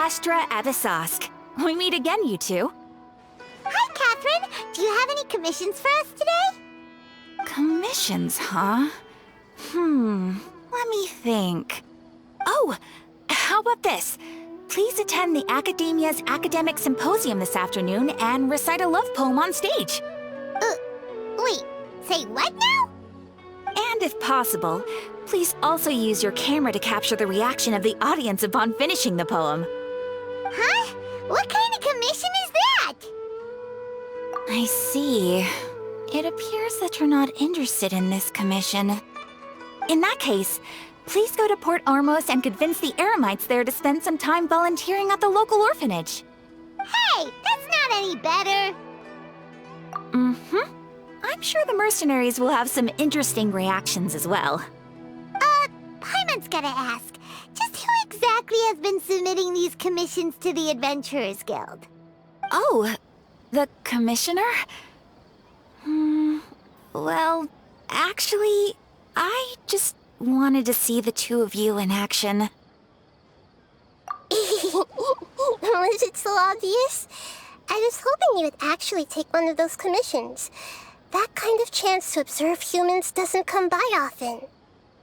Astra Abyssosque. We meet again, you two. Hi, Catherine. Do you have any commissions for us today? Commissions, huh? Let me think. Oh, how about this? Please attend the Academia's Academic Symposium this afternoon and recite a love poem on stage. Wait, say what now? And if possible, please also use your camera to capture the reaction of the audience upon finishing the poem. Huh? What kind of commission is that? I see. It appears that you're not interested in this commission. In that case, please go to Port Ormos and convince the Eremites there to spend some time volunteering at the local orphanage. Hey, that's not any better. I'm sure the mercenaries will have some interesting reactions as well. Paimon's gotta ask, just who exactly has been submitting these commissions to the Adventurers Guild? Oh, the commissioner? Well, actually, I just wanted to see the two of you in action. Was it so obvious? I was hoping you would actually take one of those commissions. That kind of chance to observe humans doesn't come by often.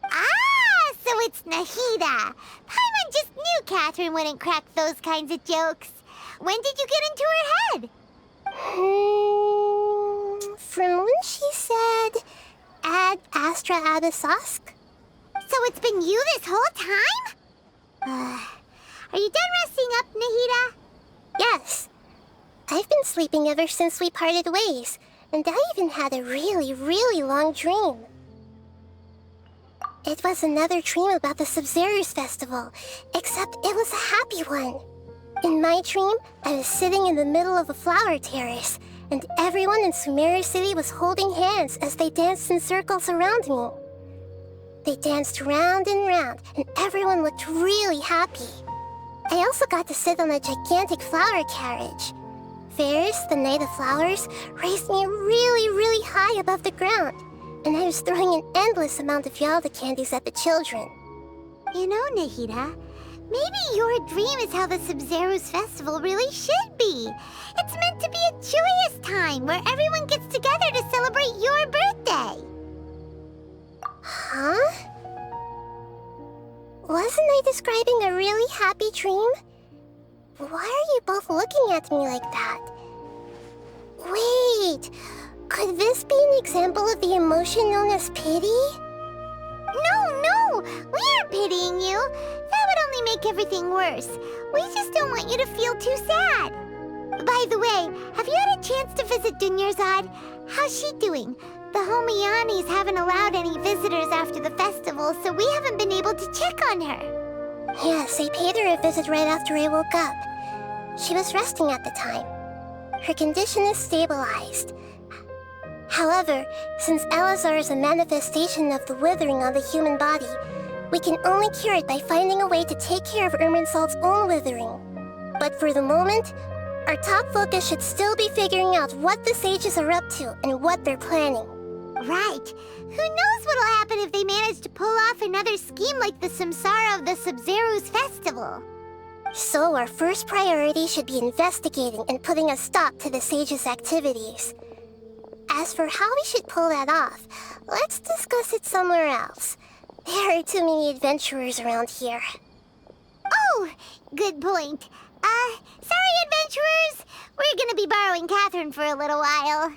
Ah, so it's Nahida. Paimon just knew Catherine wouldn't crack those kinds of jokes. When did you get into her head? From when she said, "Ad Astra Abyssosque." So it's been you this whole time? Are you done resting up, Nahida? Yes. I've been sleeping ever since we parted ways, and I even had a really, really long dream. It was another dream about the Sumeru's festival, except it was a happy one. In my dream, I was sitting in the middle of a flower terrace, and everyone in Sumeru City was holding hands as they danced in circles around me. They danced round and round, and everyone looked really happy. I also got to sit on a gigantic flower carriage. Ferris, the Knight of Flowers, raised me really, really high above the ground, and I was throwing an endless amount of Yalda candies at the children. You know, Nahida, maybe your dream is how the Sumeru's festival really should be. It's meant to be a joyous time where everyone gets together to celebrate your birthday. Huh? Wasn't I describing a really happy dream? Why are you both looking at me like that? Wait, could this be an example of the emotion known as pity? No, we aren't pitying you. That would only make everything worse. We just don't want you to feel too sad. By the way, have you had a chance to visit Dunyarzad? How's she doing? The Homianis haven't allowed any visitors after the festival, so we haven't been able to check on her. Yes, I paid her a visit right after I woke up. She was resting at the time. Her condition is stabilized. However, since Elazar is a manifestation of the withering on the human body, we can only cure it by finding a way to take care of Irminsol's own withering. But for the moment, our top focus should still be figuring out what the sages are up to and what they're planning. Right. Who knows what'll happen if they manage to pull off another scheme like the Samsara of the Sumeru's festival. So our first priority should be investigating and putting a stop to the sages' activities. As for how we should pull that off, let's discuss it somewhere else. There are too many adventurers around here. Oh, good point. Sorry, adventurers. We're gonna be borrowing Catherine for a little while.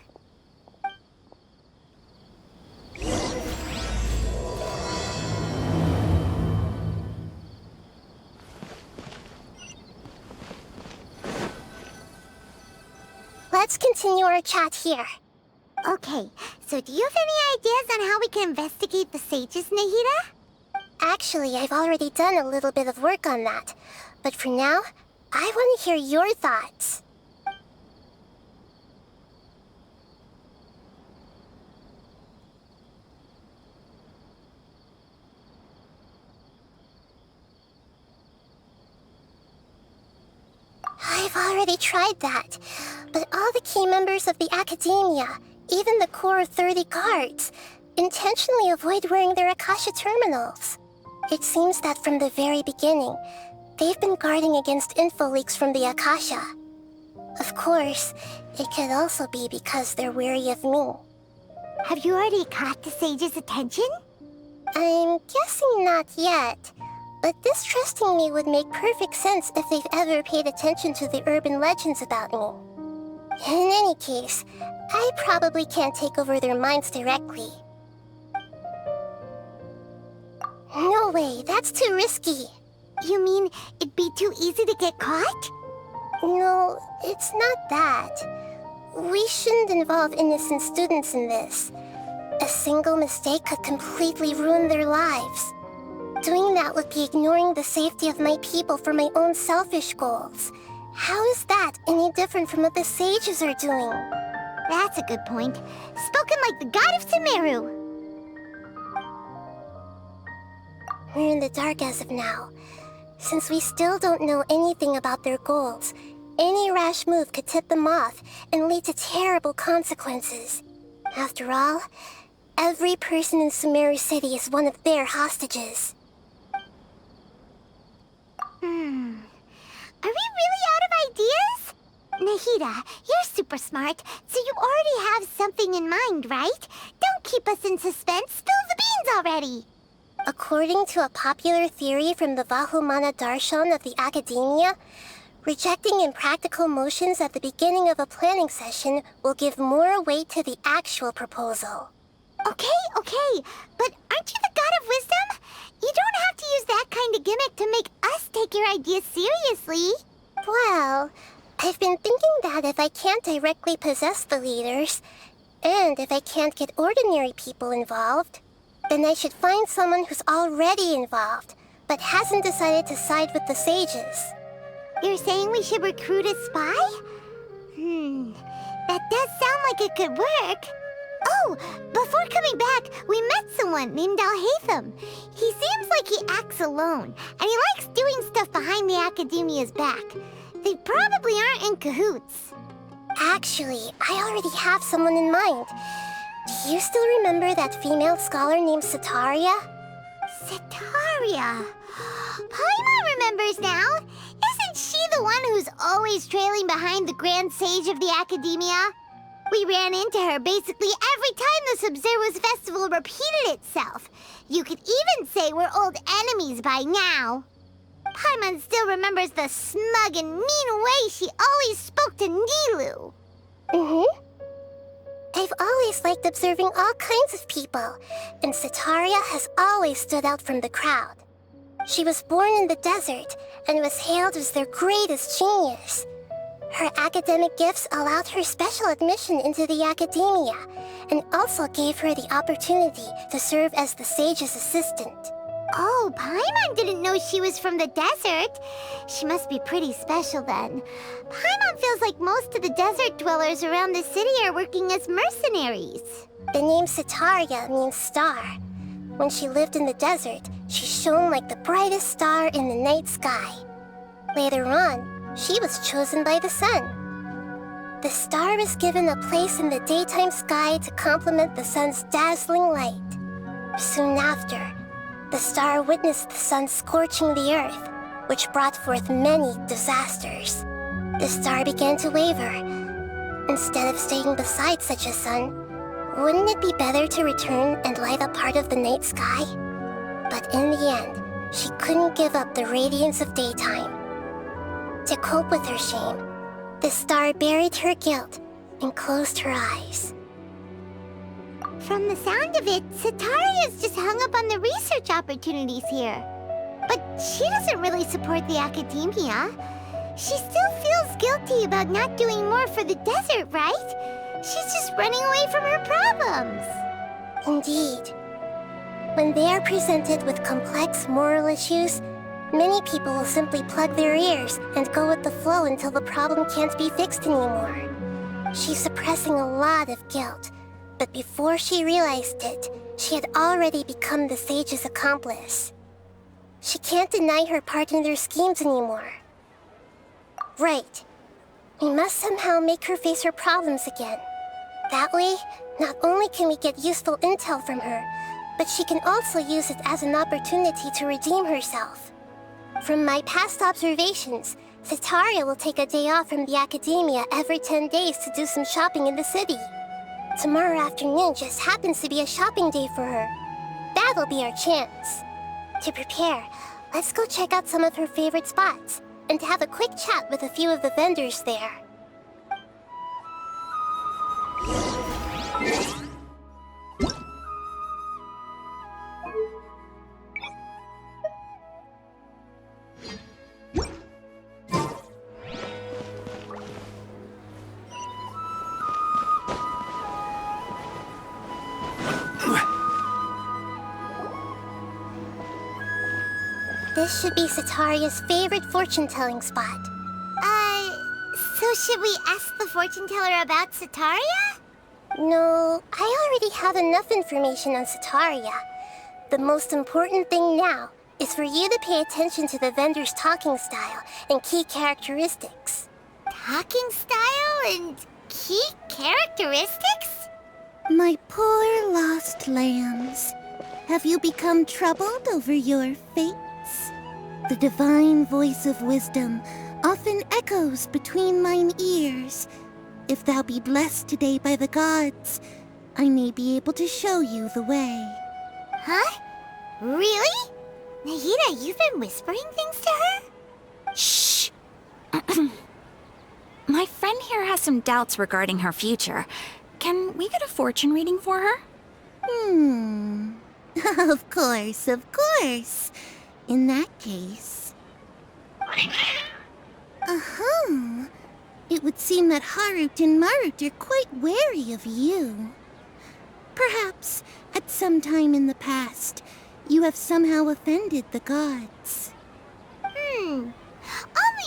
Let's continue our chat here. Okay, so do you have any ideas on how we can investigate the sages, Nahida? Actually, I've already done a little bit of work on that. But for now, I want to hear your thoughts. I've already tried that, but all the key members of the Academia, even the core of 30 guards, intentionally avoid wearing their Akasha terminals. It seems that from the very beginning, They've been guarding against info leaks from the Akasha. Of course, it could also be because they're wary of me. Have you already caught the sage's attention? I'm guessing not yet, but distrusting me would make perfect sense if they've ever paid attention to the urban legends about me. In any case, I probably can't take over their minds directly. No way, that's too risky. You mean it'd be too easy to get caught? No, it's not that. We shouldn't involve innocent students in this. A single mistake could completely ruin their lives. Doing that would be ignoring the safety of my people for my own selfish goals. How is that any different from what the sages are doing? That's a good point. Spoken like the god of Sumeru. We're in the dark as of now. Since we still don't know anything about their goals, any rash move could tip them off and lead to terrible consequences. After all, every person in Sumeru City is one of their hostages. Are we really out of ideas? Nahida, you're super smart, so you already have something in mind, right? Don't keep us in suspense. Spill the beans already. According to a popular theory from the Vahumana Darshan of the Academia, rejecting impractical motions at the beginning of a planning session will give more weight to the actual proposal. Okay, but aren't you the god of wisdom? You don't have to use that kind of gimmick to make us take your ideas seriously. Well, I've been thinking that if I can't directly possess the leaders, and if I can't get ordinary people involved, then I should find someone who's already involved, but hasn't decided to side with the sages. You're saying we should recruit a spy? That does sound like it could work. Oh, before coming back, we met someone named Alhaitham. He seems like he acts alone, and he likes doing stuff behind the Academia's back. They probably aren't in cahoots. Actually, I already have someone in mind. Do you still remember that female scholar named Setaria? Setaria. Paimon remembers now. Isn't she the one who's always trailing behind the Grand Sage of the Academia? We ran into her basically every time the Sumeru Festival repeated itself. You could even say we're old enemies by now. Paimon still remembers the smug and mean way she always spoke to Nilu. I've always liked observing all kinds of people, and Setaria has always stood out from the crowd. She was born in the desert and was hailed as their greatest genius. Her academic gifts allowed her special admission into the Academia, and also gave her the opportunity to serve as the sage's assistant. Oh, Paimon didn't know she was from the desert. She must be pretty special then. Paimon feels like most of the desert dwellers around the city are working as mercenaries. The name Setaria means star. When she lived in the desert, she shone like the brightest star in the night sky. Later on, she was chosen by the sun. The star was given a place in the daytime sky to complement the sun's dazzling light. Soon after, the star witnessed the sun scorching the earth, which brought forth many disasters. The star began to waver. Instead of staying beside such a sun, wouldn't it be better to return and light up part of the night sky? But in the end, she couldn't give up the radiance of daytime. To cope with her shame, the star buried her guilt and closed her eyes. From the sound of it, Setaria's just hung up on the research opportunities here. But she doesn't really support the Academia. She still feels guilty about not doing more for the desert, right? She's just running away from her problems. Indeed. When they are presented with complex moral issues, many people will simply plug their ears and go with the flow until the problem can't be fixed anymore. She's suppressing a lot of guilt, but before she realized it, she had already become the sage's accomplice. She can't deny her part in their schemes anymore. Right. We must somehow make her face her problems again. That way, not only can we get useful intel from her, but she can also use it as an opportunity to redeem herself. From my past observations, Sataria will take a day off from the academia every 10 days to do some shopping in the city. Tomorrow afternoon just happens to be a shopping day for her. That'll be our chance. To prepare, let's go check out some of her favorite spots and have a quick chat with a few of the vendors there. This should be Sataria's favorite fortune-telling spot. So should we ask the fortune teller about Sataria? No, I already have enough information on Sataria. The most important thing now is for you to pay attention to the vendor's talking style and key characteristics. Talking style and key characteristics? My poor lost lambs, have you become troubled over your fates? The divine voice of wisdom often echoes between mine ears. If thou be blessed today by the gods, I may be able to show you the way. Huh? Really? Nahida, you've been whispering things to her? Shh! My friend here has some doubts regarding her future. Can we get a fortune reading for her? Of course, of course. In that case... It would seem that Harut and Marut are quite wary of you. Perhaps, at some time in the past, you have somehow offended the gods. Only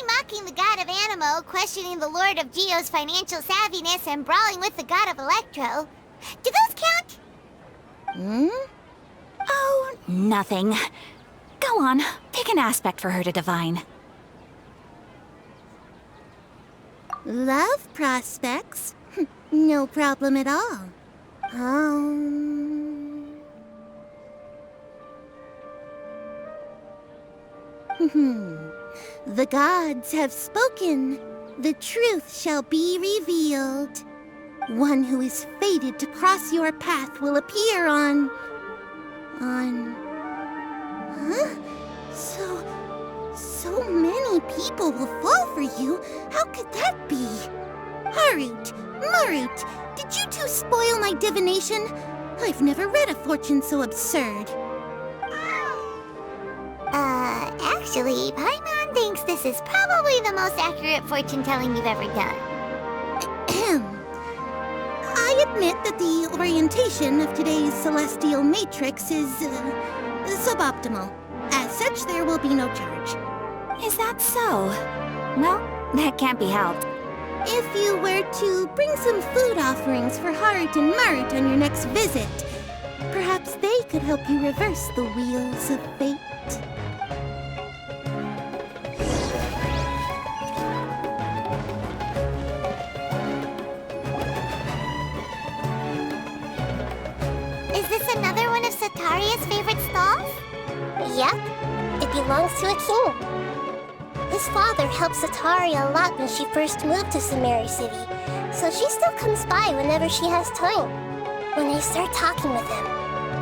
mocking the god of Animo, questioning the lord of Geo's financial savviness, and brawling with the god of Electro. Do those count? Oh, nothing. Go on, pick an aspect for her to divine. Love prospects? No problem at all. The gods have spoken. The truth shall be revealed. One who is fated to cross your path will appear on... Huh? So many people will fall for you. How could that be? Harut, Marut, did you two spoil my divination? I've never read a fortune so absurd. Actually, Paimon thinks this is probably the most accurate fortune-telling you've ever done. I admit that the orientation of today's celestial matrix is suboptimal. As such, there will be no charge. Is that so? Well, that can't be helped. If you were to bring some food offerings for Harut and Marut on your next visit, perhaps they could help you reverse the wheels of fate. Is this another one of Sataria's favorite stalls? Yep, it belongs to a king. His father helped Sataria a lot when she first moved to Sumeru City, so she still comes by whenever she has time. When I start talking with him,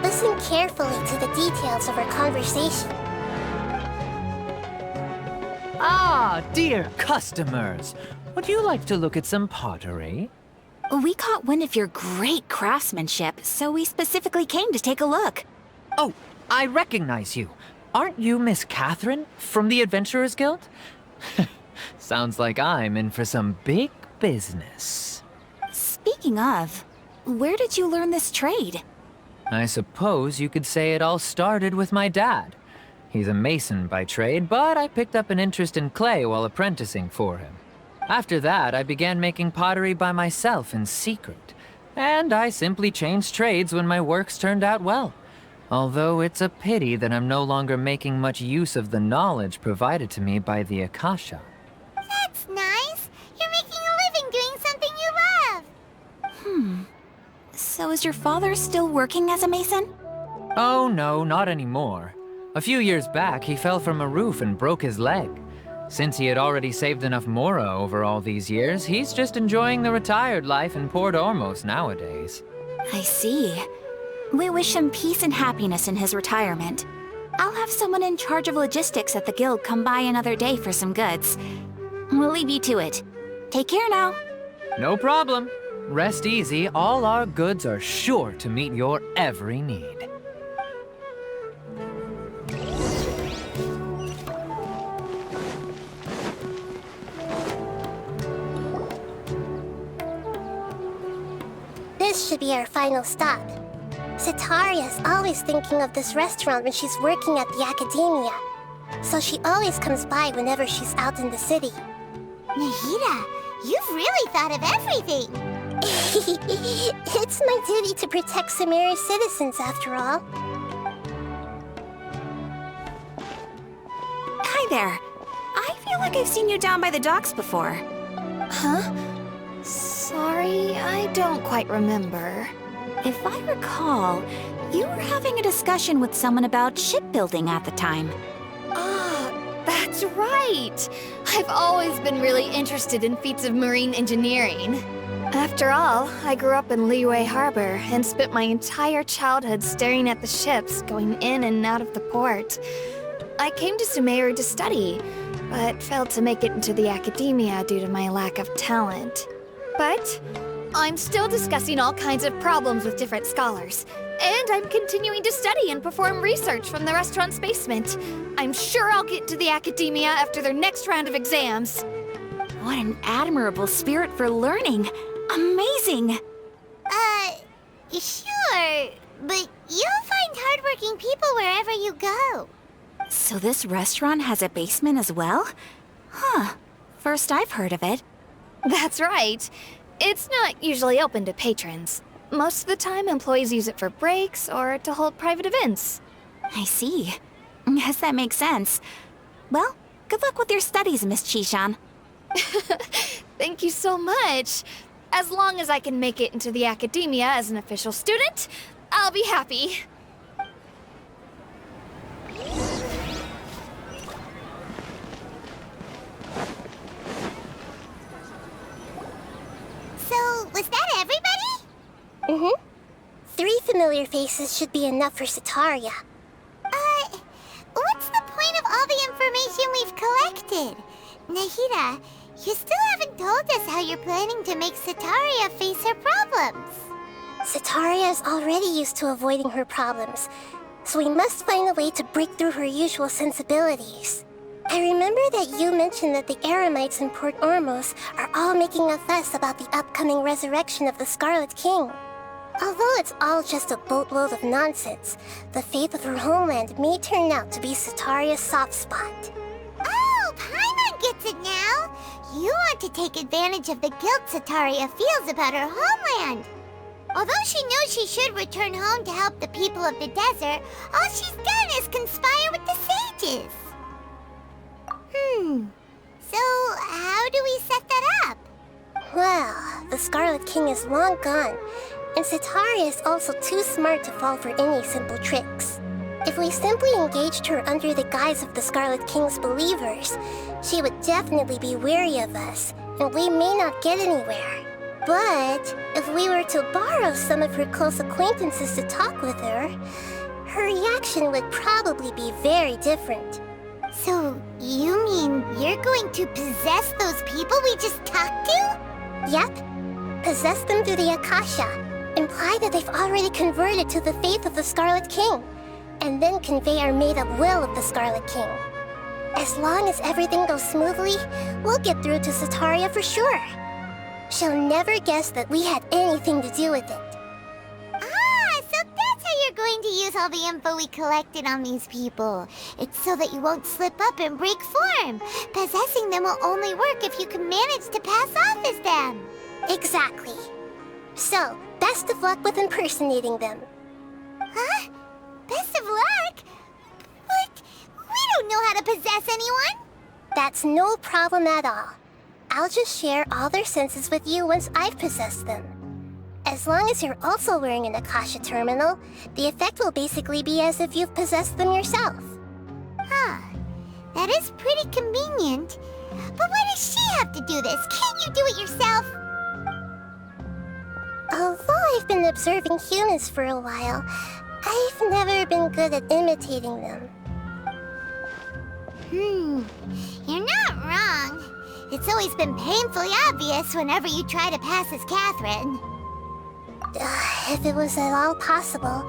listen carefully to the details of our conversation. Ah, dear customers! Would you like to look at some pottery? We caught wind of your great craftsmanship, so we specifically came to take a look. Oh, I recognize you. Aren't you Miss Catherine from the Adventurers Guild? Sounds like I'm in for some big business. Speaking of, where did you learn this trade? I suppose you could say it all started with my dad. He's a mason by trade, but I picked up an interest in clay while apprenticing for him. After that, I began making pottery by myself in secret, and I simply changed trades when my works turned out well. Although it's a pity that I'm no longer making much use of the knowledge provided to me by the Akasha. That's nice. You're making a living doing something you love. So is your father still working as a mason? Oh no, not anymore. A few years back, he fell from a roof and broke his leg. Since he had already saved enough Mora over all these years, he's just enjoying the retired life in Port Ormos nowadays. I see. We wish him peace and happiness in his retirement. I'll have someone in charge of logistics at the guild come by another day for some goods. We'll leave you to it. Take care now. No problem. Rest easy, all our goods are sure to meet your every need. This should be our final stop. Sitaria's always thinking of this restaurant when she's working at the academia. So she always comes by whenever she's out in the city. Nahida, you've really thought of everything. It's my duty to protect Sumeru's citizens, after all. Hi there. I feel like I've seen you down by the docks before. Huh? Sorry, I don't quite remember. If I recall, you were having a discussion with someone about shipbuilding at the time. Ah, that's right! I've always been really interested in feats of marine engineering. After all, I grew up in Liyue Harbor and spent my entire childhood staring at the ships going in and out of the port. I came to Sumeru to study, but failed to make it into the academia due to my lack of talent. But I'm still discussing all kinds of problems with different scholars, and I'm continuing to study and perform research from the restaurant's basement. I'm sure I'll get to the academia after their next round of exams. What an admirable spirit for learning. Amazing! Sure, but you'll find hardworking people wherever you go. So this restaurant has a basement as well? Huh. First I've heard of it. That's right. It's not usually open to patrons. Most of the time, employees use it for breaks or to hold private events. I see. Guess that makes sense. Well, good luck with your studies, Miss Chishan. Thank you so much. As long as I can make it into the academia as an official student, I'll be happy. So, was that everybody? Mm-hmm. 3 familiar faces should be enough for Sitaria. What's the point of all the information we've collected? Nahida, you still haven't told us how you're planning to make Sitaria face her problems. Sitaria is already used to avoiding her problems, so we must find a way to break through her usual sensibilities. I remember that you mentioned that the Eremites in Port Ormos are all making a fuss about the upcoming resurrection of the Scarlet King. Although it's all just a boatload of nonsense, the fate of her homeland may turn out to be Sitaria's soft spot. Oh, Paimon gets it now! You want to take advantage of the guilt Sitaria feels about her homeland. Although she knows she should return home to help the people of the desert, all she's done is conspire with the sages. So, how do we set that up? Well, the Scarlet King is long gone, and Sitaria is also too smart to fall for any simple tricks. If we simply engaged her under the guise of the Scarlet King's believers, she would definitely be wary of us, and we may not get anywhere. But if we were to borrow some of her close acquaintances to talk with her, her reaction would probably be very different. So, you mean you're going to possess those people we just talked to? Yep. Possess them through the Akasha. Imply that they've already converted to the faith of the Scarlet King, and then convey our made-up will of the Scarlet King. As long as everything goes smoothly, we'll get through to Sitaria for sure. She'll never guess that we had anything to do with it. So that's how you're going to use all the info we collected on these people. It's so that you won't slip up and break form. Possessing them will only work if you can manage to pass off as them. Exactly. So, best of luck with impersonating them. Huh? Best of luck? But we don't know how to possess anyone. That's no problem at all. I'll just share all their senses with you once I've possessed them. As long as you're also wearing an Akasha terminal, the effect will basically be as if you've possessed them yourself. Huh. That is pretty convenient. But why does she have to do this? Can't you do it yourself? Although I've been observing humans for a while, I've never been good at imitating them. You're not wrong. It's always been painfully obvious whenever you try to pass as Catherine. If it was at all possible,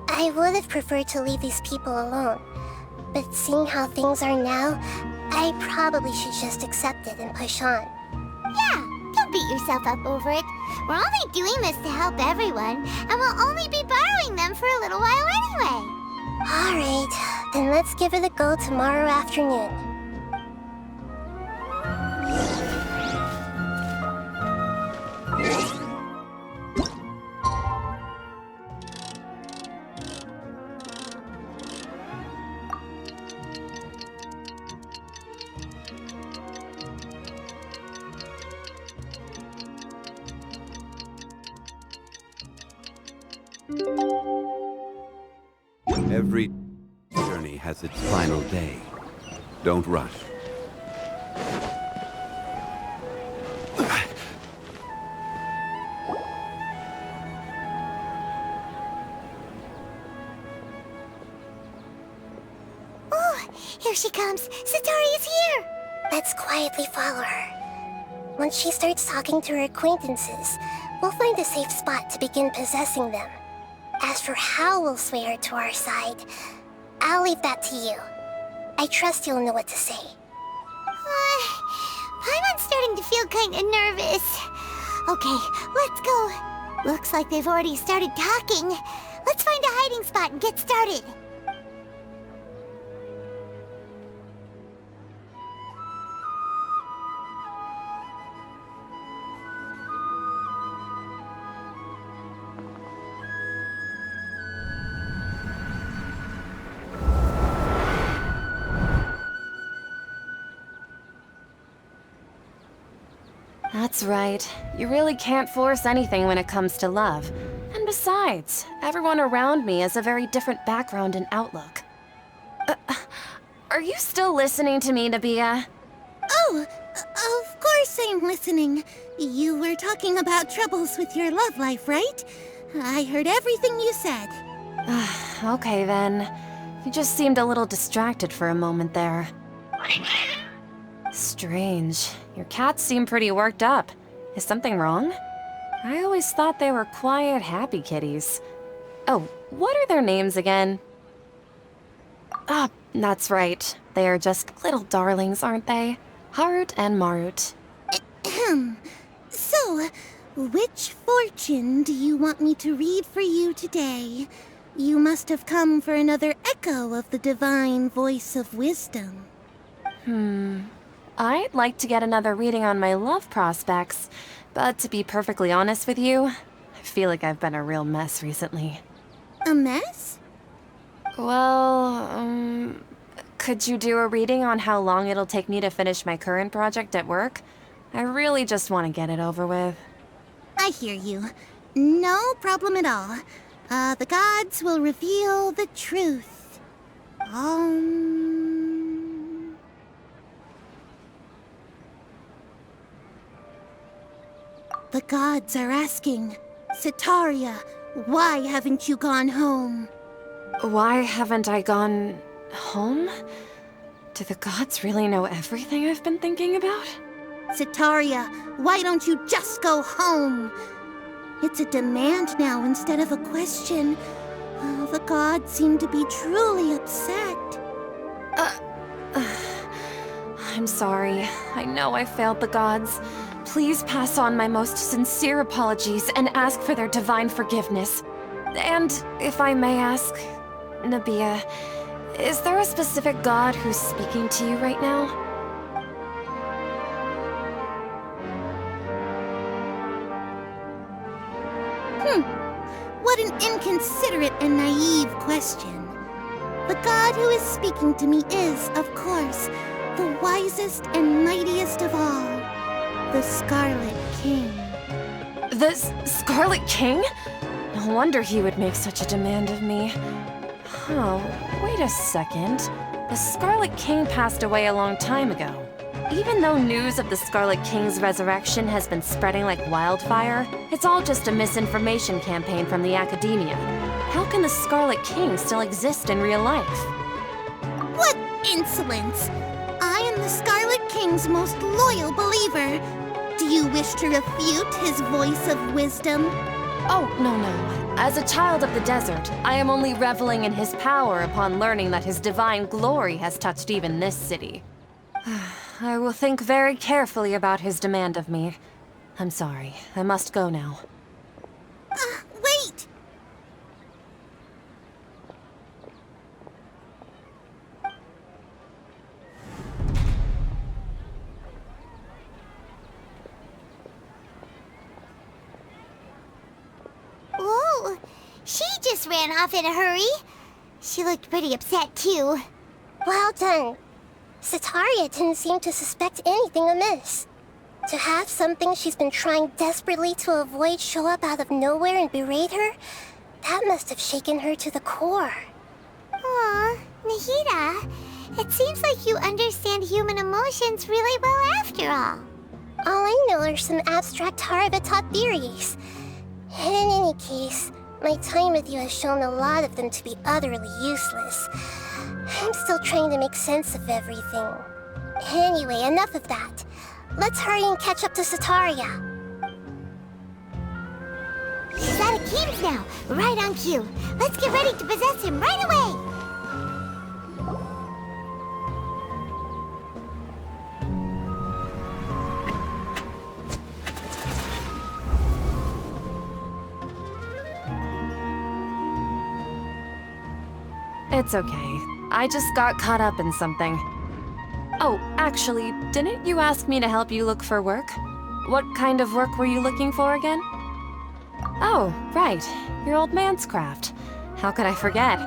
I would have preferred to leave these people alone. But seeing how things are now, I probably should just accept it and push on. Yeah, don't beat yourself up over it. We're only doing this to help everyone, and we'll only be borrowing them for a little while anyway. Alright, then let's give it a go tomorrow afternoon. Every journey has its final day. Don't rush. Oh, here she comes. Satori is here. Let's quietly follow her. Once she starts talking to her acquaintances, we'll find a safe spot to begin possessing them. As for how we'll sway her to our side, I'll leave that to you. I trust you'll know what to say. Paimon's starting to feel kind of nervous. Okay, let's go. Looks like they've already started talking. Let's find a hiding spot and get started. That's right. You really can't force anything when it comes to love. And besides, everyone around me has a very different background and outlook. Are you still listening to me, Nabia? Oh, of course I'm listening. You were talking about troubles with your love life, right? I heard everything you said. Okay then. You just seemed a little distracted for a moment there. Strange. Your cats seem pretty worked up. Is something wrong? I always thought they were quiet, happy kitties. Oh, what are their names again? Ah, that's right. They are just little darlings, aren't they? Harut and Marut. So, which fortune do you want me to read for you today? You must have come for another echo of the divine voice of wisdom. I'd like to get another reading on my love prospects, but to be perfectly honest with you, I feel like I've been a real mess recently. A mess? Well, could you do a reading on how long it'll take me to finish my current project at work? I really just want to get it over with. I hear you. No problem at all. The gods will reveal the truth. The gods are asking, Sitaria, why haven't you gone home? Why haven't I gone home? Do the gods really know everything I've been thinking about? Sitaria, why don't you just go home? It's a demand now instead of a question. The gods seem to be truly upset. I'm sorry. I know I failed the gods. Please pass on my most sincere apologies and ask for their divine forgiveness. And if I may ask, Nabia, is there a specific god who's speaking to you right now? What an inconsiderate and naive question. The god who is speaking to me is, of course, the wisest and mightiest of all, the Scarlet King. The Scarlet King? No wonder he would make such a demand of me. Oh, wait a second. The Scarlet King passed away a long time ago. Even though news of the Scarlet King's resurrection has been spreading like wildfire, it's all just a misinformation campaign from the academia. How can the Scarlet King still exist in real life? What insolence! I am the Scarlet King's most loyal believer. Do you wish to refute his voice of wisdom? Oh, no. As a child of the desert, I am only reveling in his power upon learning that his divine glory has touched even this city. I will think very carefully about his demand of me. I'm sorry. I must go now. Wait! Whoa! She just ran off in a hurry. She looked pretty upset, too. Well done. Sataria didn't seem to suspect anything amiss. To have something she's been trying desperately to avoid show up out of nowhere and berate her, that must have shaken her to the core. Aw, Nahida, it seems like you understand human emotions really well after all. All I know are some abstract Harabata theories. And in any case, my time with you has shown a lot of them to be utterly useless. I'm still trying to make sense of everything. Anyway, enough of that. Let's hurry and catch up to Sataria. He's out of games now, right on cue. Let's get ready to possess him right away! It's okay. I just got caught up in something. Oh, actually, didn't you ask me to help you look for work? What kind of work were you looking for again? Oh, right. Your old man's craft. How could I forget?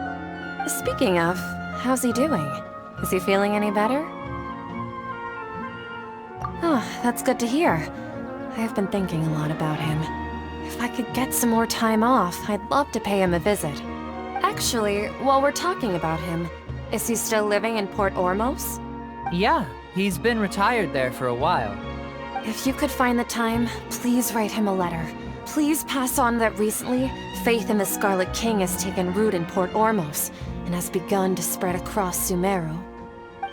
Speaking of, how's he doing? Is he feeling any better? Oh, that's good to hear. I have been thinking a lot about him. If I could get some more time off, I'd love to pay him a visit. Actually, while we're talking about him, is he still living in Port Ormos? Yeah, he's been retired there for a while. If you could find the time, please write him a letter. Please pass on that recently, faith in the Scarlet King has taken root in Port Ormos and has begun to spread across Sumeru.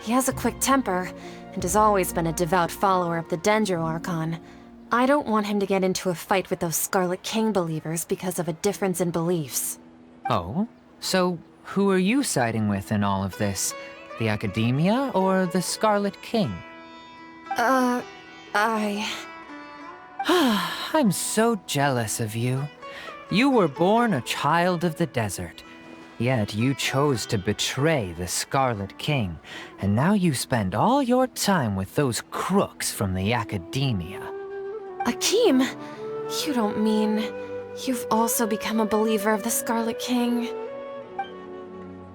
He has a quick temper and has always been a devout follower of the Dendro Archon. I don't want him to get into a fight with those Scarlet King believers because of a difference in beliefs. Oh? So, who are you siding with in all of this? The Academia or the Scarlet King? I'm so jealous of you. You were born a child of the desert. Yet you chose to betray the Scarlet King, and now you spend all your time with those crooks from the Academia. Akeem, you don't mean you've also become a believer of the Scarlet King?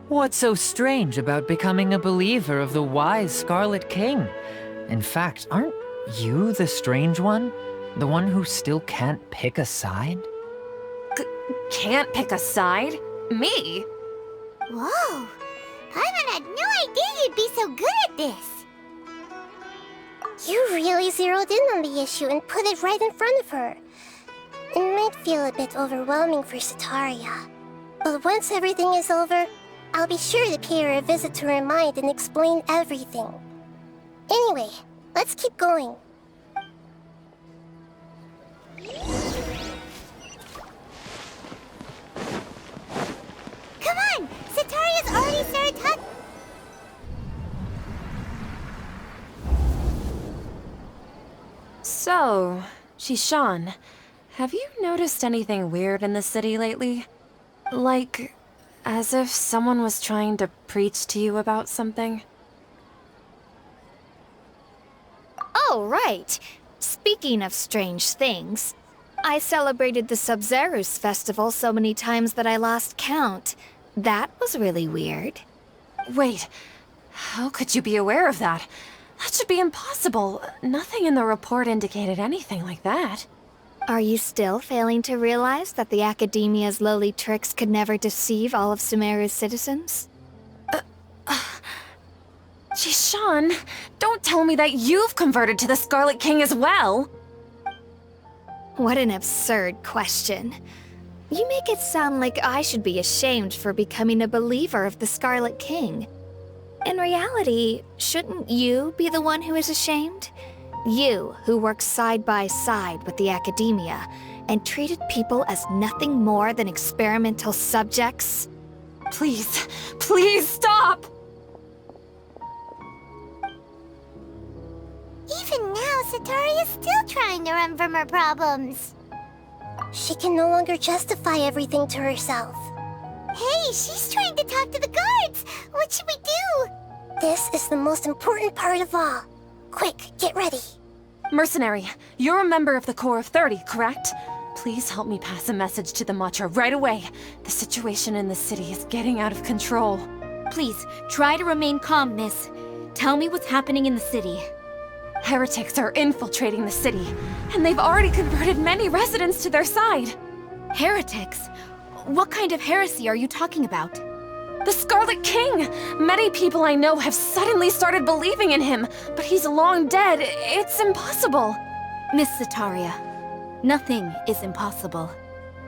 What's so strange about becoming a believer of the wise Scarlet King? In fact, aren't you the strange one? The one who still can't pick a side? Can't pick a side? Me? Whoa! Paimon had no idea you'd be so good at this! You really zeroed in on the issue and put it right in front of her. It might feel a bit overwhelming for Sataria. But once everything is over, I'll be sure to pay her a visit to her mind and explain everything. Anyway, let's keep going. Come on! Sataria's already started talking. So, Shishan, have you noticed anything weird in the city lately? Like, as if someone was trying to preach to you about something? Oh, right. Speaking of strange things, I celebrated the Sub-Zerus festival so many times that I lost count. That was really weird. Wait, how could you be aware of that? That should be impossible. Nothing in the report indicated anything like that. Are you still failing to realize that the Academia's lowly tricks could never deceive all of Sumeru's citizens? Sean, don't tell me that you've converted to the Scarlet King as well! What an absurd question. You make it sound like I should be ashamed for becoming a believer of the Scarlet King. In reality, shouldn't you be the one who is ashamed? You, who worked side by side with the academia and treated people as nothing more than experimental subjects? Please, please stop! Even now, Satori is still trying to run from her problems. She can no longer justify everything to herself. Hey, she's trying to talk to the guards! What should we do? This is the most important part of all. Quick, get ready. Mercenary, you're a member of the Corps of 30, correct? Please help me pass a message to the Matcha right away. The situation in the city is getting out of control. Please, try to remain calm, miss. Tell me what's happening in the city. Heretics are infiltrating the city, and they've already converted many residents to their side. Heretics? What kind of heresy are you talking about? The Scarlet King! Many people I know have suddenly started believing in him, but he's long dead. It's impossible. Miss Sataria, nothing is impossible.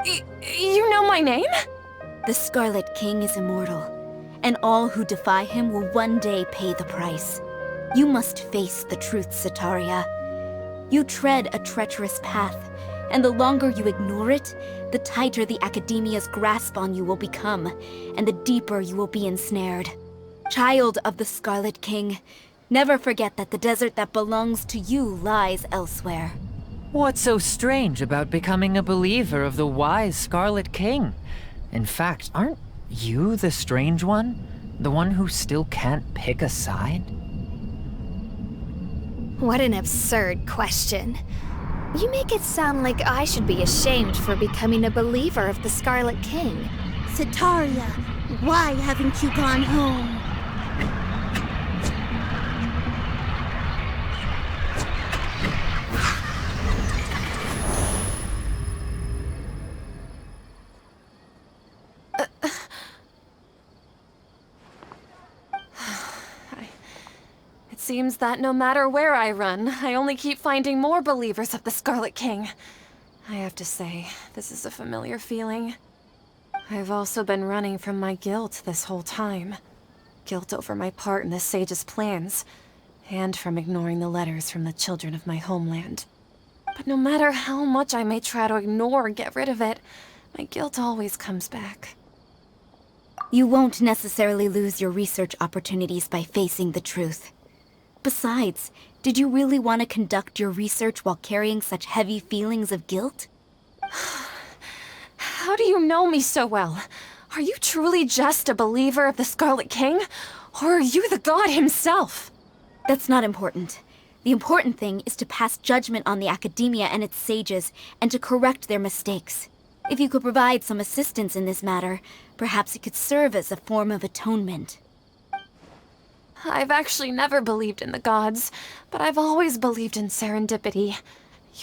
You know my name? The Scarlet King is immortal, and all who defy him will one day pay the price. You must face the truth, Sataria. You tread a treacherous path, and the longer you ignore it, the tighter the Academia's grasp on you will become, and the deeper you will be ensnared. Child of the Scarlet King, never forget that the desert that belongs to you lies elsewhere. What's so strange about becoming a believer of the wise Scarlet King? In fact, aren't you the strange one? The one who still can't pick a side? What an absurd question. You make it sound like I should be ashamed for becoming a believer of the Scarlet King. Sataria, why haven't you gone home? It seems that no matter where I run, I only keep finding more believers of the Scarlet King. I have to say, this is a familiar feeling. I've also been running from my guilt this whole time. Guilt over my part in the Sage's plans, and from ignoring the letters from the children of my homeland. But no matter how much I may try to ignore or get rid of it, my guilt always comes back. You won't necessarily lose your research opportunities by facing the truth. Besides, did you really want to conduct your research while carrying such heavy feelings of guilt? How do you know me so well? Are you truly just a believer of the Scarlet King? Or are you the god himself? That's not important. The important thing is to pass judgment on the Academia and its sages, and to correct their mistakes. If you could provide some assistance in this matter, perhaps it could serve as a form of atonement. I've actually never believed in the gods, but I've always believed in serendipity.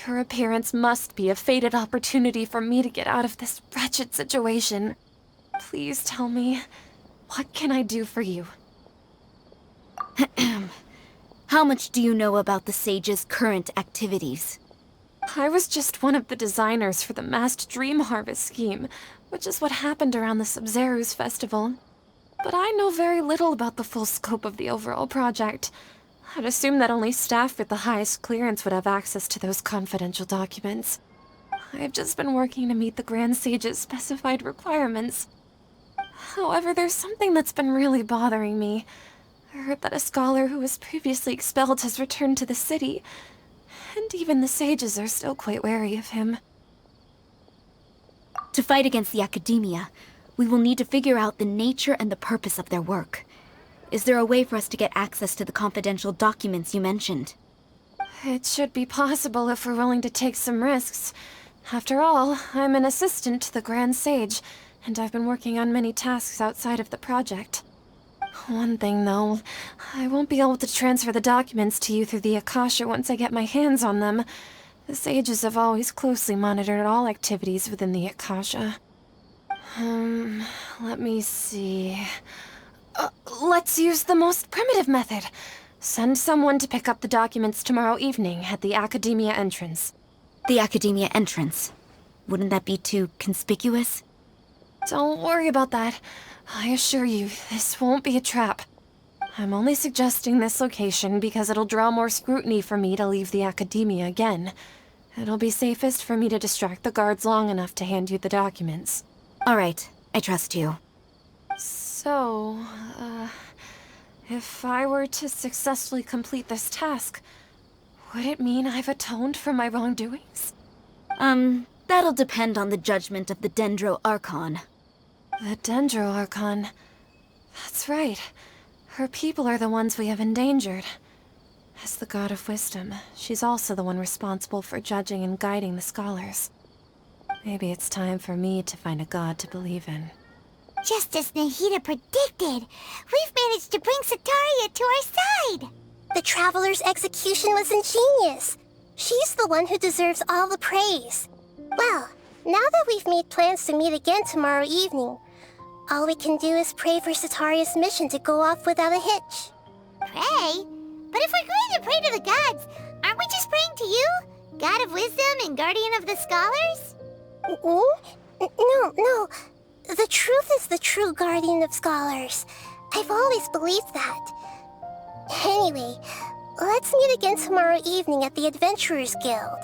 Your appearance must be a fated opportunity for me to get out of this wretched situation. Please tell me, what can I do for you? How much do you know about the Sage's current activities? I was just one of the designers for the masked dream harvest scheme, which is what happened around the Sumeru's festival. But I know very little about the full scope of the overall project. I'd assume that only staff with the highest clearance would have access to those confidential documents. I've just been working to meet the Grand Sage's specified requirements. However, there's something that's been really bothering me. I heard that a scholar who was previously expelled has returned to the city, and even the sages are still quite wary of him. To fight against the Academia, we will need to figure out the nature and the purpose of their work. Is there a way for us to get access to the confidential documents you mentioned? It should be possible if we're willing to take some risks. After all, I'm an assistant to the Grand Sage, and I've been working on many tasks outside of the project. One thing, though, I won't be able to transfer the documents to you through the Akasha once I get my hands on them. The sages have always closely monitored all activities within the Akasha. Let me see. Let's use the most primitive method. Send someone to pick up the documents tomorrow evening at the Academia entrance. The Academia entrance. Wouldn't that be too conspicuous? Don't worry about that. I assure you, this won't be a trap. I'm only suggesting this location because it'll draw more scrutiny for me to leave the Academia again. It'll be safest for me to distract the guards long enough to hand you the documents. All right, I trust you. So, if I were to successfully complete this task, would it mean I've atoned for my wrongdoings? That'll depend on the judgment of the Dendro Archon. The Dendro Archon. That's right. Her people are the ones we have endangered. As the God of Wisdom, she's also the one responsible for judging and guiding the scholars. Maybe it's time for me to find a god to believe in. Just as Nahida predicted, we've managed to bring Sataria to our side! The Traveler's execution was ingenious. She's the one who deserves all the praise. Well, now that we've made plans to meet again tomorrow evening, all we can do is pray for Sataria's mission to go off without a hitch. Pray? But if we're going to pray to the gods, aren't we just praying to you? God of Wisdom and Guardian of the Scholars? No. The truth is the true Guardian of Scholars. I've always believed that. Anyway, let's meet again tomorrow evening at the Adventurers Guild.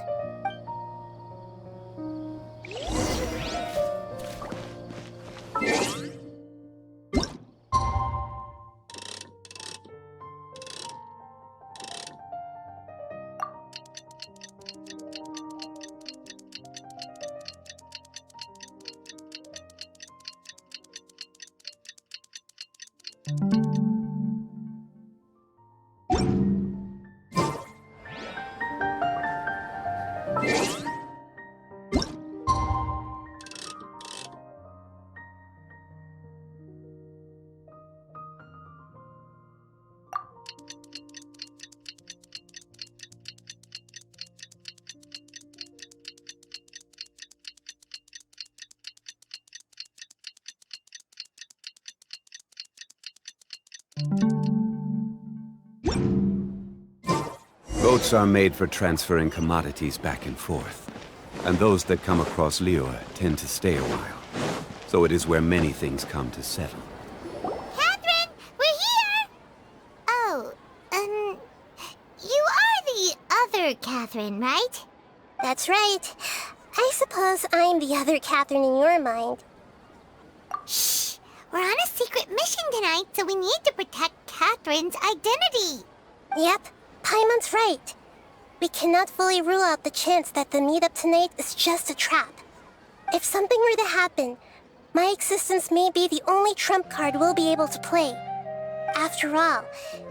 Boats are made for transferring commodities back and forth, and those that come across Liyue tend to stay a while. So it is where many things come to settle. Catherine, we're here! Oh, you are the other Catherine, right? That's right. I suppose I'm the other Catherine in your mind. Shh! We're on a secret mission tonight, so we need to protect Catherine's identity. Yep, Paimon's right. We cannot fully rule out the chance that the meetup tonight is just a trap. If something were to happen, my existence may be the only trump card we'll be able to play. After all,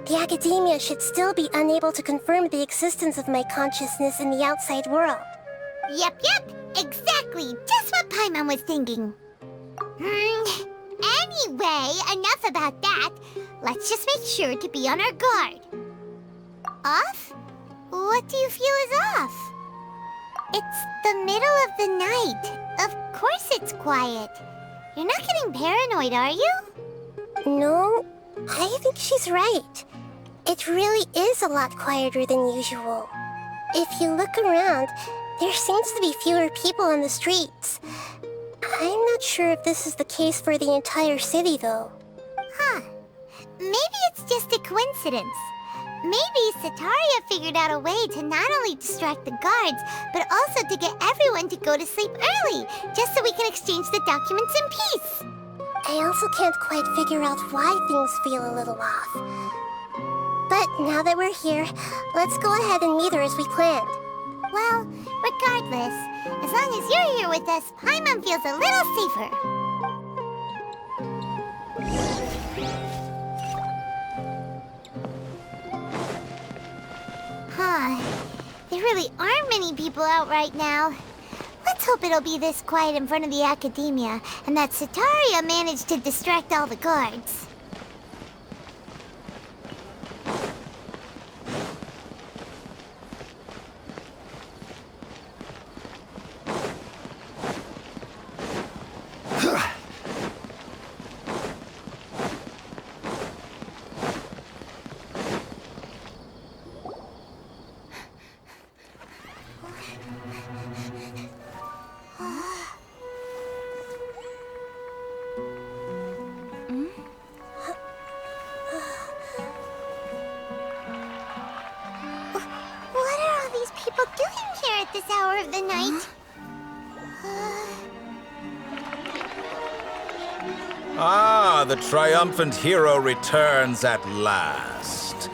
the Academia should still be unable to confirm the existence of my consciousness in the outside world. Yep, exactly, just what Paimon was thinking. Anyway, enough about that. Let's just make sure to be on our guard. Off? What do you feel is off? It's the middle of the night. Of course it's quiet. You're not getting paranoid, are you? No, I think she's right. It really is a lot quieter than usual. If you look around, there seems to be fewer people on the streets. I'm not sure if this is the case for the entire city, though. Huh. Maybe it's just a coincidence. Maybe Sataria figured out a way to not only distract the guards, but also to get everyone to go to sleep early, just so we can exchange the documents in peace. I also can't quite figure out why things feel a little off. But now that we're here, let's go ahead and meet her as we planned. Well, regardless, as long as you're here with us, Paimon feels a little safer. Huh. There really aren't many people out right now. Let's hope it'll be this quiet in front of the Academia, and that Sataria managed to distract all the guards. at this hour of the night. Ah, the triumphant hero returns at last.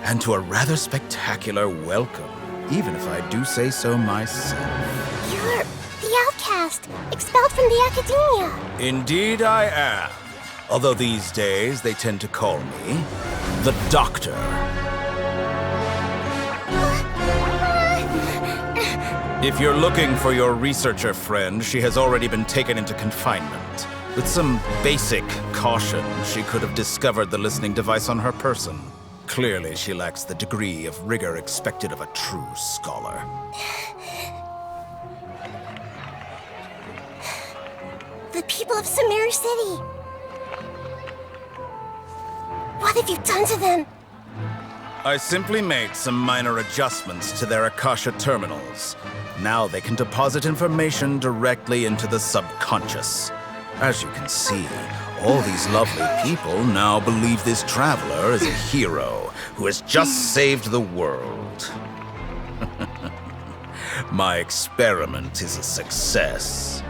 And to a rather spectacular welcome, even if I do say so myself. You're the outcast, expelled from the academia. Indeed I am. Although these days they tend to call me the Doctor. If you're looking for your researcher friend, she has already been taken into confinement. With some basic caution, she could have discovered the listening device on her person. Clearly, she lacks the degree of rigor expected of a true scholar. The people of Sumeru City. What have you done to them? I simply made some minor adjustments to their Akasha terminals. Now they can deposit information directly into the subconscious. As you can see, all these lovely people now believe this traveler is a hero who has just saved the world. My experiment is a success.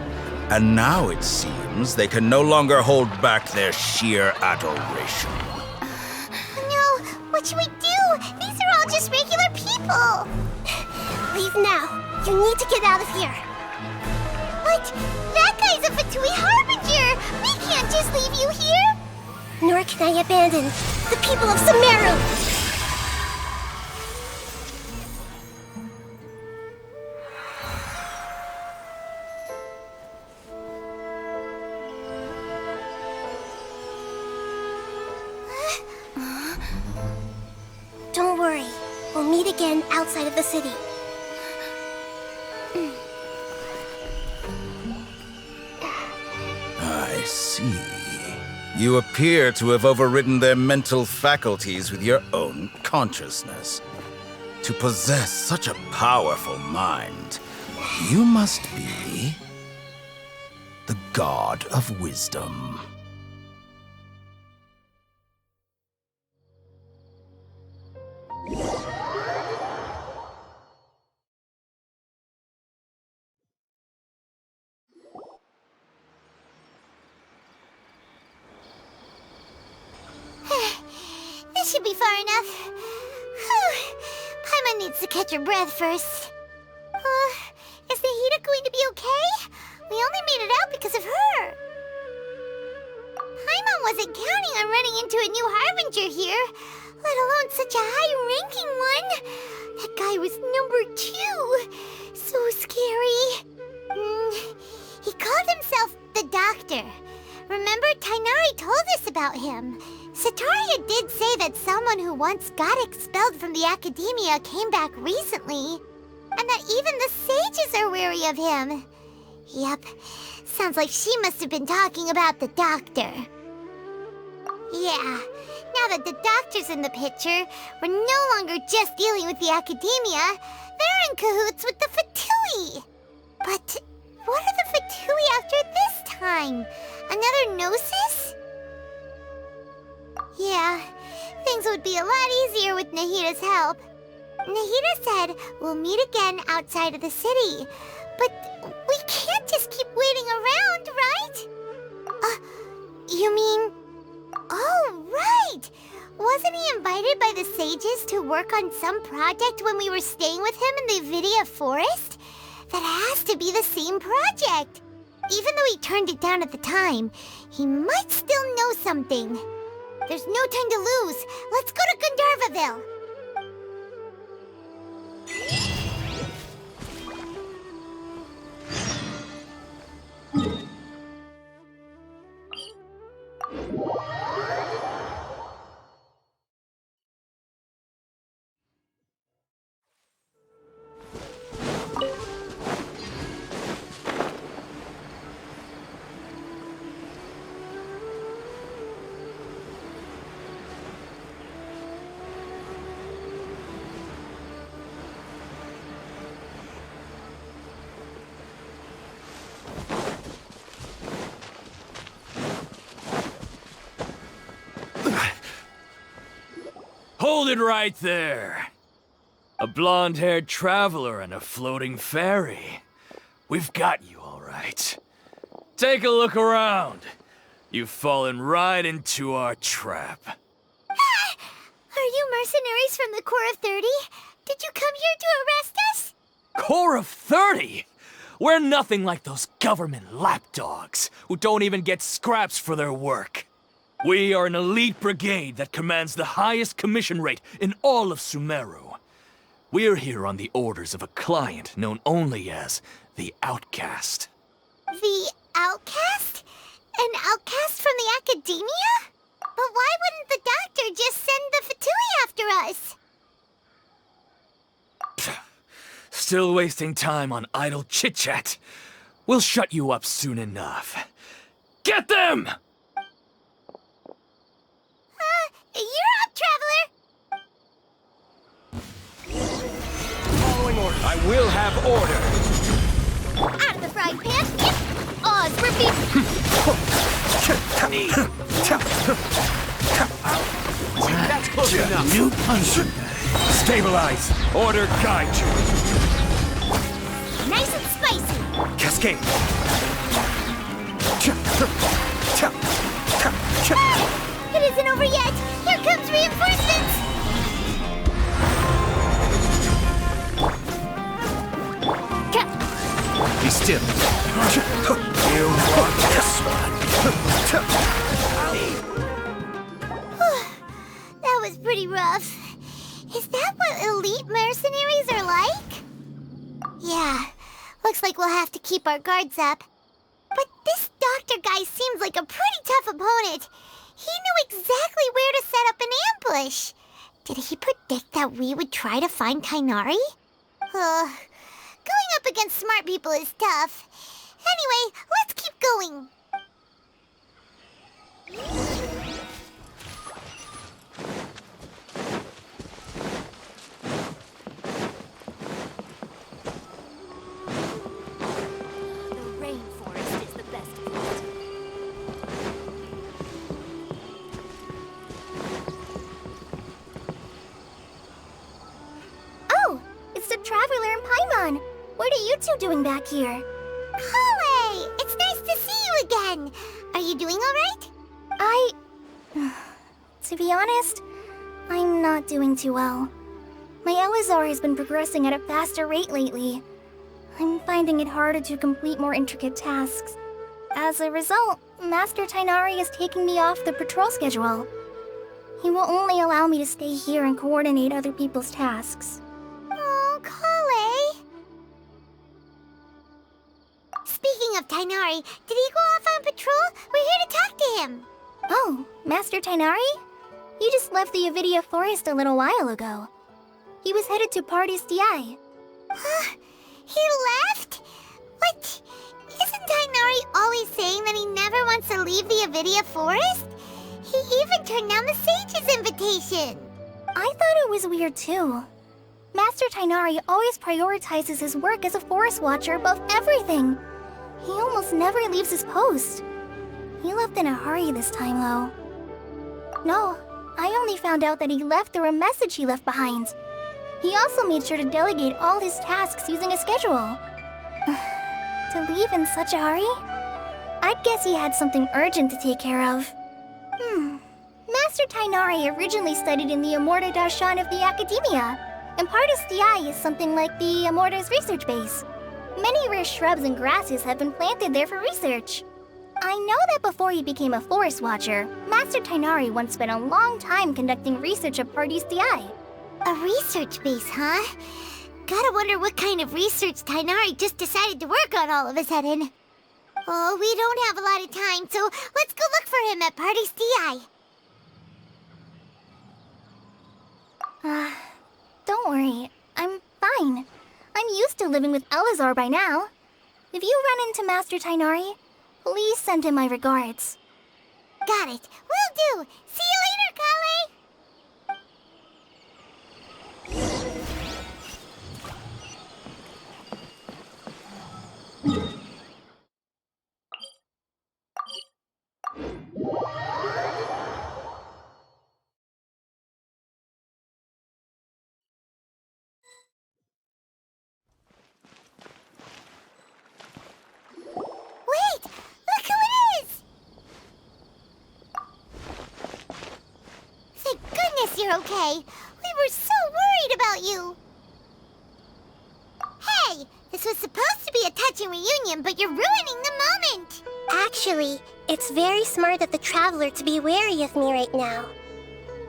And now it seems they can no longer hold back their sheer adoration. No, what should we do? These are all just regular people. Leave now. You need to get out of here. But that guy's a Fatui Harbinger. We can't just leave you here. Nor can I abandon the people of Sumeru. Don't worry. We'll meet again outside of the city. I see. You appear to have overridden their mental faculties with your own consciousness. To possess such a powerful mind, you must be the god of wisdom. This should be far enough. Whew. Paimon needs to catch her breath first. Is Nahida going to be okay? We only made it out because of her. Paimon wasn't counting on running into a new Harbinger here, let alone such a high-ranking one. That guy was number 2. So scary. He called himself the Doctor. Remember, Tainari told us about him. Sataria did say that someone who once got expelled from the academia came back recently, and that even the sages are wary of him. Yep, sounds like she must have been talking about the Doctor. Yeah, now that the Doctor's in the picture, we're no longer just dealing with the academia, they're in cahoots with the Fatui. But what are the Fatui after this time? Another Gnosis? Yeah, things would be a lot easier with Nahida's help. Nahida said we'll meet again outside of the city. But we can't just keep waiting around, right? You mean... Oh, right! Wasn't he invited by the sages to work on some project when we were staying with him in the Vidia Forest? That has to be the same project. Even though he turned it down at the time, he might still know something. There's no time to lose. Let's go to Gandharvaville. Hold it right there. A blonde-haired traveler and a floating fairy. We've got you, all right. Take a look around. You've fallen right into our trap. Are you mercenaries from the Corps of 30? Did you come here to arrest us? Corps of 30? We're nothing like those government lapdogs who don't even get scraps for their work. We are an elite brigade that commands the highest commission rate in all of Sumeru. We're here on the orders of a client known only as the Outcast. The Outcast? An outcast from the academia? But why wouldn't the doctor just send the Fatui after us? Still wasting time on idle chit-chat. We'll shut you up soon enough. Get them! You're up, Traveler! Following order. I will have order. Out of the frying pan! Oz, repeat! That's close enough. New punch. Stabilize. Order guide you. Nice and spicy! Cascade. It isn't over yet! Here comes reinforcements! Be still. You want this one? That was pretty rough. Is that what elite mercenaries are like? Yeah, looks like we'll have to keep our guards up. But this doctor guy seems like a pretty tough opponent. He knew exactly where to set up an ambush. Did he predict that we would try to find Kainari? Going up against smart people is tough. Anyway, let's keep going. The rainforest is the best place. Oh, it's the Traveler and Paimon. What are you two doing back here? Kale! It's nice to see you again. Are you doing all right? To be honest, I'm not doing too well. My Elazar has been progressing at a faster rate lately. I'm finding it harder to complete more intricate tasks. As a result, Master Tainari is taking me off the patrol schedule. He will only allow me to stay here and coordinate other people's tasks. Oh, Kale. Speaking of Tainari, did he go off on patrol? We're here to talk to him. Oh, Master Tainari? You just left the Avidia Forest a little while ago. He was headed to Party's DI. Huh? He left? What? Isn't Tainari always saying that he never wants to leave the Avidia Forest? He even turned down the Sage's invitation. I thought it was weird too. Master Tainari always prioritizes his work as a forest watcher above everything. He almost never leaves his post. He left in a hurry this time, though. No, I only found out that he left through a message he left behind. He also made sure to delegate all his tasks using a schedule. To leave in such a hurry? I'd guess he had something urgent to take care of. Master Tainari originally studied in the Amorta Darshan of the Academia, and Partis DI is something like the Amorta's research base. Many rare shrubs and grasses have been planted there for research. I know that before he became a forest watcher, Master Tainari once spent a long time conducting research at Partis DI. A research base, huh? Gotta wonder what kind of research Tainari just decided to work on all of a sudden. Oh, we don't have a lot of time, so let's go look for him at Party's DI. Don't worry. I'm fine. I'm used to living with Elazar by now. If you run into Master Tainari, please send him my regards. Got it. Will do. See you later, Kale. you're okay. We were so worried about you. Hey, this was supposed to be a touching reunion, but you're ruining the moment. Actually, it's very smart of the Traveler to be wary of me right now.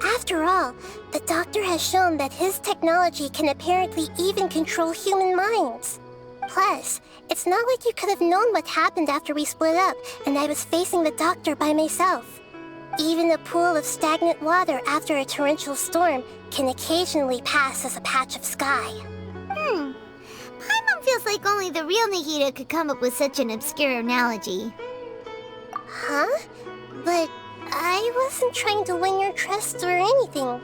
After all, the Doctor has shown that his technology can apparently even control human minds. Plus, it's not like you could have known what happened after we split up and I was facing the Doctor by myself. Even a pool of stagnant water after a torrential storm can occasionally pass as a patch of sky. Paimon feels like only the real Nahida could come up with such an obscure analogy. Huh? But I wasn't trying to win your trust or anything. All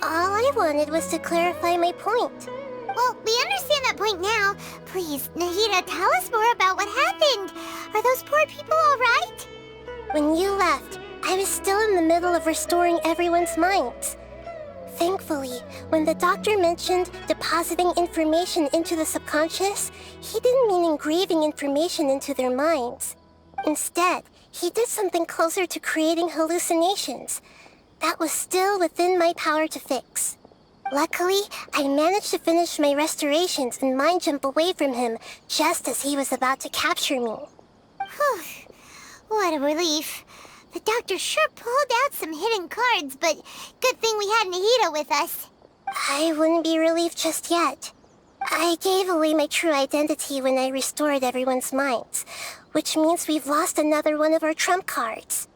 I wanted was to clarify my point. Well, we understand that point now. Please, Nahida, tell us more about what happened. Are those poor people all right? When you left, I was still in the middle of restoring everyone's minds. Thankfully, when the Doctor mentioned depositing information into the subconscious, he didn't mean engraving information into their minds. Instead, he did something closer to creating hallucinations. That was still within my power to fix. Luckily, I managed to finish my restorations and mind jump away from him just as he was about to capture me. Whew. What a relief. The Doctor sure pulled out some hidden cards, but good thing we had Nahida with us. I wouldn't be relieved just yet. I gave away my true identity when I restored everyone's minds, which means we've lost another one of our trump cards.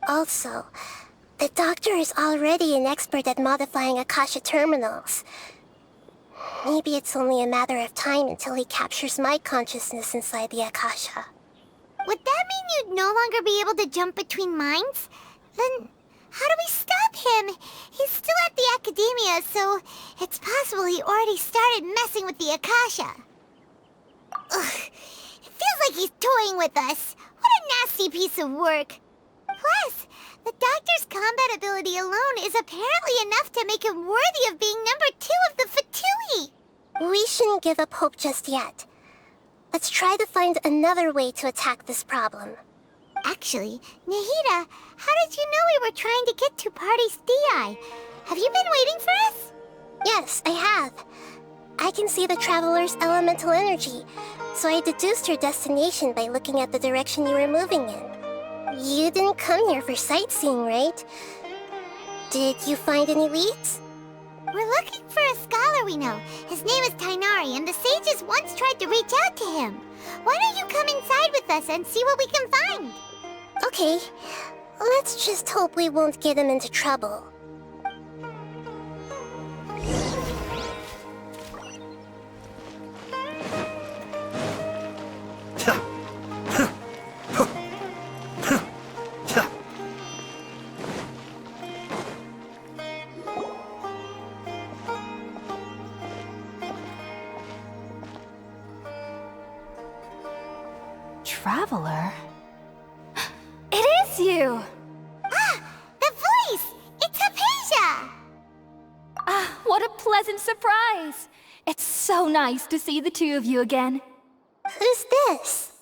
Also, the Doctor is already an expert at modifying Akasha terminals. Maybe it's only a matter of time until he captures my consciousness inside the Akasha. Would that mean you'd no longer be able to jump between minds? Then how do we stop him? He's still at the Academia, so it's possible he already started messing with the Akasha. Ugh, it feels like he's toying with us. What a nasty piece of work. Plus, the Doctor's combat ability alone is apparently enough to make him worthy of being number 2 of the Fatui. We shouldn't give up hope just yet. Let's try to find another way to attack this problem. Actually, Nahida, how did you know we were trying to get to Party's DI? Have you been waiting for us? Yes, I have. I can see the Traveler's elemental energy, so I deduced your destination by looking at the direction you were moving in. You didn't come here for sightseeing, right? Did you find any leads? We're looking for a scholar we know. His name is Tainari, and the sages once tried to reach out to him. Why don't you come inside with us and see what we can find? Okay, let's just hope we won't get him into trouble. Traveler? It is you! Ah, the voice! It's Hypatia! Ah, what a pleasant surprise! It's so nice to see the two of you again. Who's this?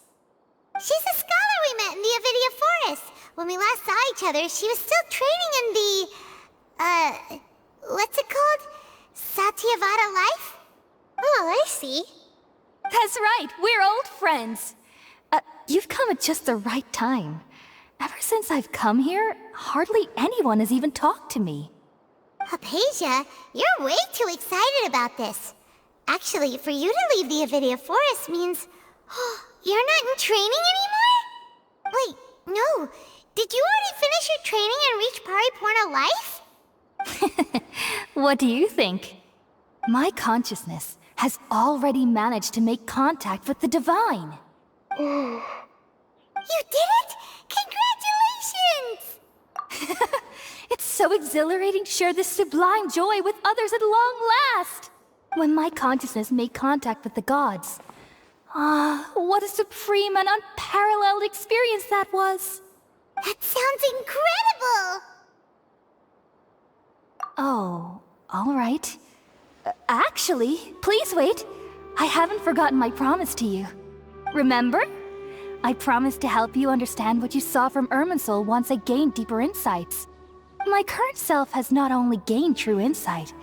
She's a scholar we met in the Avidia Forest. When we last saw each other, she was still training in the... what's it called? Satyavada life? Oh, I see. That's right, we're old friends. You've come at just the right time. Ever since I've come here, hardly anyone has even talked to me. Hypatia, you're way too excited about this. Actually, for you to leave the Avidia Forest means... you're not in training anymore? Wait, no. Did you already finish your training and reach Paripurna life? What do you think? My consciousness has already managed to make contact with the divine. You did it! Congratulations! It's so exhilarating to share this sublime joy with others at long last! When my consciousness made contact with the gods. Ah, what a supreme and unparalleled experience that was! That sounds incredible! Oh, all right. Actually, please wait. I haven't forgotten my promise to you. Remember? I promised to help you understand what you saw from Irminsul once I gained deeper insights. My current self has not only gained true insight,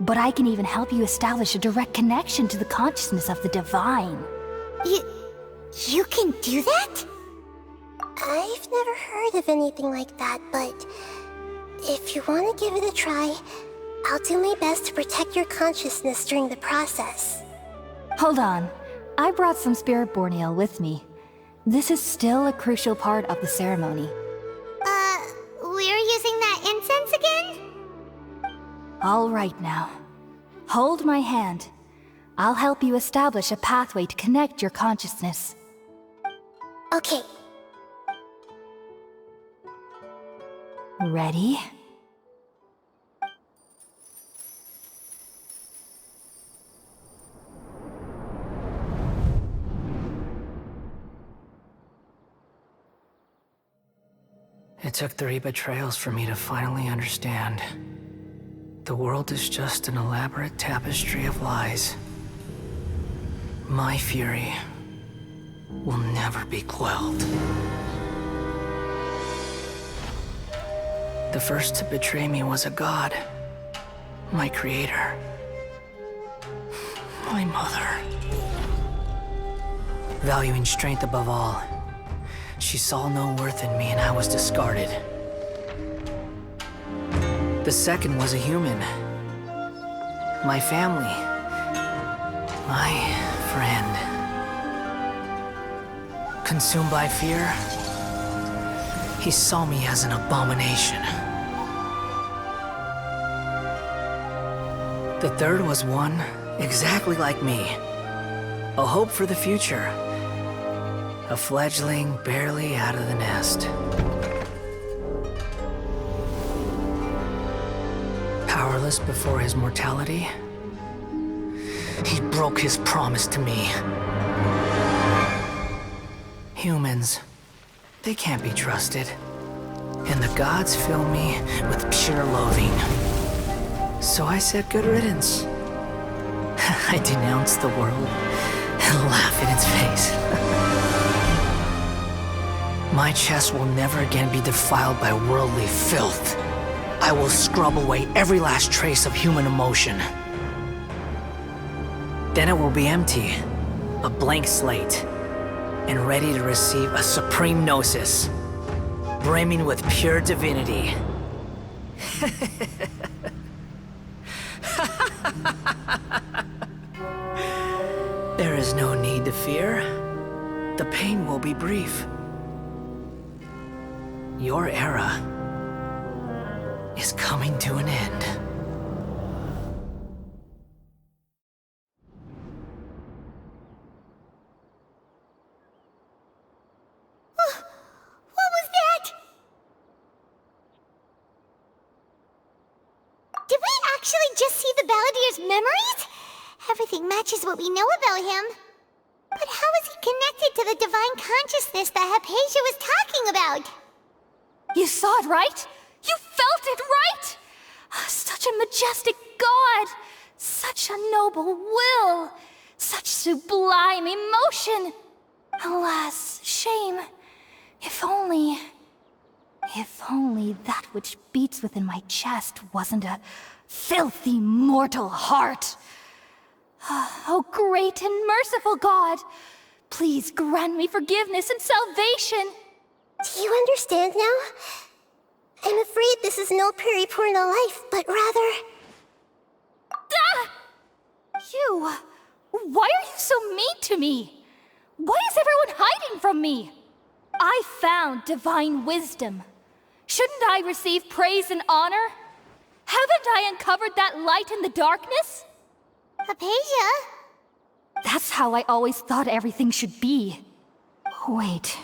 but I can even help you establish a direct connection to the consciousness of the divine. You can do that? I've never heard of anything like that, but if you want to give it a try, I'll do my best to protect your consciousness during the process. Hold on. I brought some spirit-born ale with me. This is still a crucial part of the ceremony. We're using that incense again? All right now. Hold my hand. I'll help you establish a pathway to connect your consciousness. Okay. Ready? It took 3 betrayals for me to finally understand. The world is just an elaborate tapestry of lies. My fury will never be quelled. The first to betray me was a god. My creator. My mother. Valuing strength above all, she saw no worth in me and I was discarded. The second was a human. My family. My friend. Consumed by fear, he saw me as an abomination. The third was one exactly like me. A hope for the future. A fledgling barely out of the nest. Powerless before his mortality, he broke his promise to me. Humans, they can't be trusted. And the gods fill me with pure loathing. So I said good riddance. I denounced the world and laugh in its face. My chest will never again be defiled by worldly filth. I will scrub away every last trace of human emotion. Then it will be empty, a blank slate, and ready to receive a supreme gnosis, brimming with pure divinity. There is no need to fear. The pain will be brief. Your era is coming to an end. What was that? Did we actually just see the Balladier's memories? Everything matches what we know about him. But how is he connected to the divine consciousness that Hypatia was talking about? You saw it, right? You felt it, right? Such a majestic god! Such a noble will! Such sublime emotion! Alas, shame. If only that which beats within my chest wasn't a filthy mortal heart. Oh, great and merciful God! Please grant me forgiveness and salvation! Do you understand now? I'm afraid this is no Puripurna life, but rather... Ah! You! Why are you so mean to me? Why is everyone hiding from me? I found divine wisdom. Shouldn't I receive praise and honor? Haven't I uncovered that light in the darkness? Hypatia? That's how I always thought everything should be. Wait.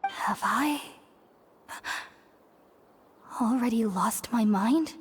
Have I already lost my mind?